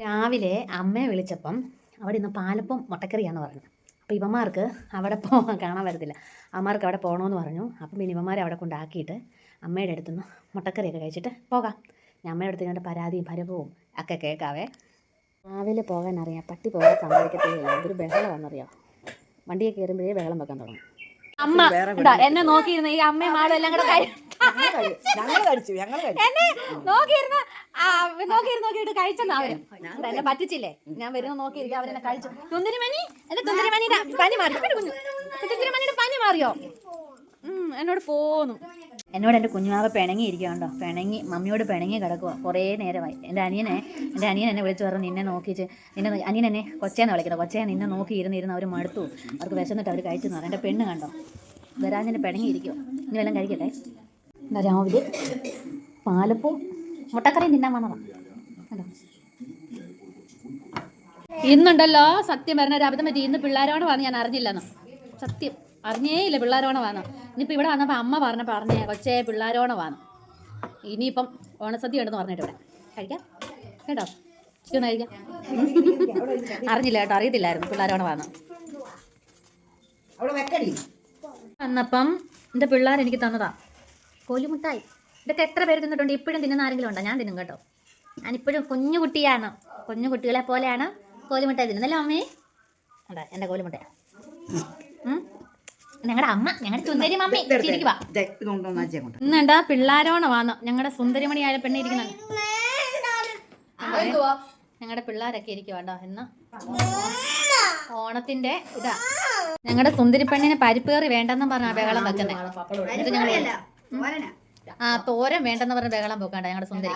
രാവിലെ അമ്മയെ വിളിച്ചപ്പം അവിടെ ഇന്ന് പാലപ്പം മുട്ടക്കറിയാന്ന് പറഞ്ഞു. അപ്പോൾ ഇവന്മാർക്ക് അവിടെ കാണാൻ വരത്തില്ല. അമ്മമാർക്ക് അവിടെ പോകണമെന്ന് പറഞ്ഞു. അപ്പം പിന്നെ ഇവന്മാരെ അവിടെ കൊണ്ടാക്കിയിട്ട് അമ്മയുടെ അടുത്തുനിന്ന് മുട്ടക്കറിയൊക്കെ കഴിച്ചിട്ട് പോകാം. ഞാൻ അമ്മയുടെ അടുത്ത് ഞാൻ പരാതിയും പരവും ഒക്കെ കേൾക്കാവേ. രാവിലെ പോകാൻ അറിയാം, പട്ടി പോകാൻ സമ്മതിക്കത്തില്ല. എന്തൊരു ബഹളം വന്നറിയാം. വണ്ടിയെ കയറുമ്പോഴേ ബഹളം വെക്കാൻ തുടങ്ങും. അമ്മ എന്നെ നോക്കിയിരുന്ന ഈ അമ്മയും ആളും എല്ലാം കൂടെ എന്നെ നോക്കിയിട്ട് കഴിച്ചെന്നാ അവര്. എന്നെ പറ്റിച്ചില്ലേ? ഞാൻ വരുന്ന നോക്കിയിരിക്കും, അവരെന്നെ കഴിച്ചു. തുന്തിരിമണി എന്റെ തുന്തിരിമണിയുടെ പനി മാറി. തുന്തിരിമണിയുടെ പനി മാറിയോ? എന്നോട് പോന്നു. എന്നോട് എൻ്റെ കുഞ്ഞുമാവ പിണങ്ങിയിരിക്കുകയുണ്ടോ? പിണങ്ങി മമ്മിയോട് പിണങ്ങി കിടക്കുക കുറേ നേരമായി. എൻ്റെ അനിയൻ എന്നെ വിളിച്ചു പറഞ്ഞു, നിന്നെ നോക്കിച്ച് അനിയൻ എന്നെ കൊച്ചേന്ന് വിളിക്കുന്നത്. കൊച്ചേ നിന്നെ നോക്കി ഇരുന്ന് അവർ മടുത്തു, അവർക്ക് വിശന്നിട്ട് അവർ കഴിച്ചെന്ന് പറഞ്ഞു. എൻ്റെ പെണ്ണ് കണ്ടോ വരാഞ്ഞെന്നെ പിണങ്ങിയിരിക്കും. ഇനി വല്ലതും കഴിക്കട്ടെ. എന്താ രാവിലെ പാലപ്പവും മുട്ടക്കറിയും തിന്നാൻ വന്നതാണ് കേട്ടോ. ഇന്നുണ്ടല്ലോ സത്യം പറഞ്ഞ ഒരു അബദ്ധം പറ്റി. ഇന്ന് പിള്ളേരോട് വന്ന് ഞാൻ അറിഞ്ഞില്ലെന്ന്. സത്യം അറിഞ്ഞേ ഇല്ല പിള്ളേരോണ വന്നു. ഇനിയിപ്പോൾ ഇവിടെ വന്നപ്പോൾ അമ്മ പറഞ്ഞേ കൊച്ചേ പിള്ളേരോണ വന്നു. ഇനിയിപ്പം ഓണസദ്യ ഉണ്ടെന്ന് പറഞ്ഞിട്ട് ഇവിടെ കഴിക്കാം കേട്ടോ. ഇതൊന്ന് കഴിക്കാം. അറിഞ്ഞില്ല കേട്ടോ, അറിയത്തില്ലായിരുന്നു പിള്ളേരോണ വന്നു. വന്നപ്പം എൻ്റെ പിള്ളേർ എനിക്ക് തന്നതാ കോലുമുട്ടായി. ഇതൊക്കെ എത്ര പേര് തിന്നിട്ടുണ്ട്? ഇപ്പോഴും തിന്നുന്ന ആരെങ്കിലും ഉണ്ടോ? ഞാൻ തിന്നും കേട്ടോ. ഞാനിപ്പോഴും കുഞ്ഞു കുട്ടിയാണ്. കുഞ്ഞു കുട്ടികളെ പോലെയാണ് കോലുമുട്ടായി തിന്നുന്നല്ലേ അമ്മേ? അതെ എൻ്റെ കോലുമുട്ടായി. ഞങ്ങളുടെ അമ്മ, ഞങ്ങളുടെ സുന്ദരി മമ്മി ഇന്നുണ്ടാ പിള്ളേരോണ വന്നു. ഞങ്ങളുടെ സുന്ദരിമണിയായ പെണ്ണ ഇരിക്കുന്ന ഞങ്ങളുടെ പിള്ളേരൊക്കെ ഇരിക്കും കേട്ടോ. ഇന്ന് ഓണത്തിന്റെ ഇതാ. ഞങ്ങളുടെ സുന്ദരി പെണ്ണിന് പരിപ്പ് കറി വേണ്ടെന്നും പറഞ്ഞ ബഹളം വെക്കുന്നത്. തോരൻ വേണ്ടെന്ന് പറഞ്ഞ ബഹളം പോക്കണ്ട. ഞങ്ങളുടെ സുന്ദരി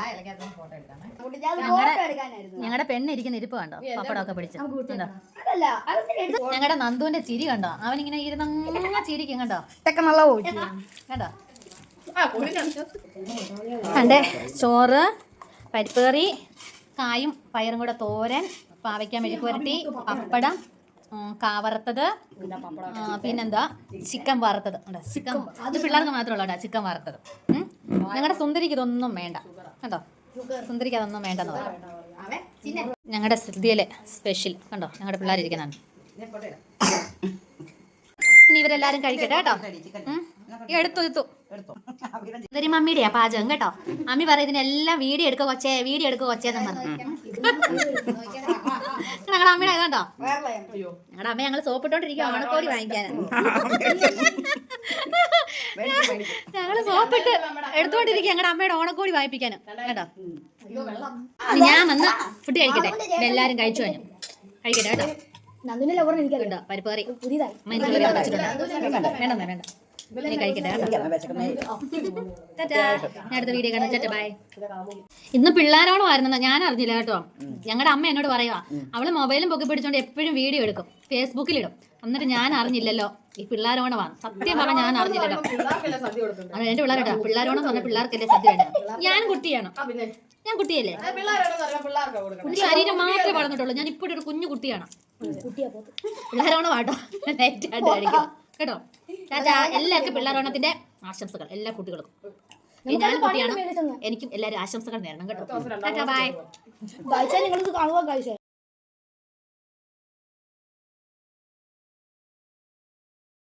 ഞങ്ങളുടെ പെണ്ണ് ഇരിക്കുന്ന ഇരിപ്പ് കണ്ടോ? പപ്പടമൊക്കെ പിടിച്ച് ഞങ്ങളുടെ നന്ദുവിന്റെ ചിരി കണ്ടോ? അവനിങ്ങനെ ഇരുന്ന ചിരിക്കും കണ്ടോ കേട്ടോ. എൻ്റെ ചോറ്, പരിപ്പ് കറി, കായും പയറും കൂടെ തോരൻ, പാവയ്ക്ക മെഴുക്ക് പുരട്ടി, പപ്പടം, കാവറുത്തത്, പിന്നെന്താ ചിക്കൻ വറുത്തത്. ചിക്കൻ അത് പിള്ളേർക്ക് മാത്രമല്ല കേട്ടോ ചിക്കൻ വറുത്തത്. ഞങ്ങളുടെ സുന്ദരിക്ക് ഇതൊന്നും വേണ്ട കേട്ടോ. സുന്ദരിക്ക് അതൊന്നും വേണ്ടെന്ന് പറയും. ഞങ്ങളുടെ ശ്രദ്ധയിലെ സ്പെഷ്യൽ കണ്ടോ, ഞങ്ങളുടെ പിള്ളേരിരിക്കുന്നതാണ്. ഇനി ഇവരെല്ലാരും കഴിക്കട്ടെ കേട്ടോ. എടുത്തു ഇതൊരു മമ്മിയുടെയാ പാചകം കേട്ടോ. മമ്മി പറയും ഇതിനെല്ലാം വീഡിയോ എടുക്കുക കൊച്ചേന്ന് പറഞ്ഞു. ഞങ്ങളുടെ അമ്മയുടെ ഇതുണ്ടോ? ഞങ്ങളുടെ അമ്മ ഞങ്ങൾ സോപ്പിട്ടോണ്ടിരിക്കുക ഓണക്കോടി വാങ്ങിക്കാൻ. ഞങ്ങള് സോപ്പിട്ട് എടുത്തോണ്ടിരിക്കുക ഞങ്ങളുടെ അമ്മയുടെ ഓണക്കോടി വാങ്ങിപ്പിക്കാനും കേട്ടോ. ഞാൻ വന്ന് ഫുഡ് കഴിക്കട്ടെ. എല്ലാരും കഴിച്ചു കഴിഞ്ഞു. കഴിക്കട്ടെ കേട്ടോ. പരിപ്പ് കറി വേണ്ട കഴിക്കട്ടെ. ഞാൻ അടുത്ത വീഡിയോ കാണാം. ചേട്ടാ ബൈ. ഇന്ന് പിള്ളേരോണോ ആയിരുന്നു, ഞാൻ അറിഞ്ഞില്ല കേട്ടോ. ഞങ്ങളുടെ അമ്മ എന്നോട് പറയുക, അവള് മൊബൈലും പൊക്കി പിടിച്ചോണ്ട് എപ്പോഴും വീഡിയോ എടുക്കും, ഫേസ്ബുക്കിലിടും. എന്നിട്ട് ഞാൻ അറിഞ്ഞില്ലല്ലോ ഈ പിള്ളേരോണമാണ്. സത്യം പറഞ്ഞാൽ ഞാൻ അറിഞ്ഞില്ലല്ലോ. അത് എന്റെ പിള്ളേരോട്ടോ. പിള്ളേരോണം പറഞ്ഞ പിള്ളേർക്കല്ലേ സദ്യ വേണ്ട. ഞാൻ കുട്ടിയാണ്, ഞാൻ കുട്ടിയല്ലേ. ശരീരം മാത്രമേ വളർന്നിട്ടുള്ളൂ. ഞാൻ ഇപ്പോഴും ഒരു കുഞ്ഞു കുട്ടിയാണ്. പിള്ളേരോണം ആട്ടോ നെറ്റായിട്ട് കഴിക്കും കേട്ടോ. എല്ലാവർക്കും പിള്ളേരോണത്തിന്റെ ആശംസകൾ എല്ലാ കുട്ടികൾക്കും. ഞാൻ കുട്ടിയാണ്, എനിക്കും എല്ലാവരും ആശംസകൾ നേരണം കേട്ടോ. ബൈ.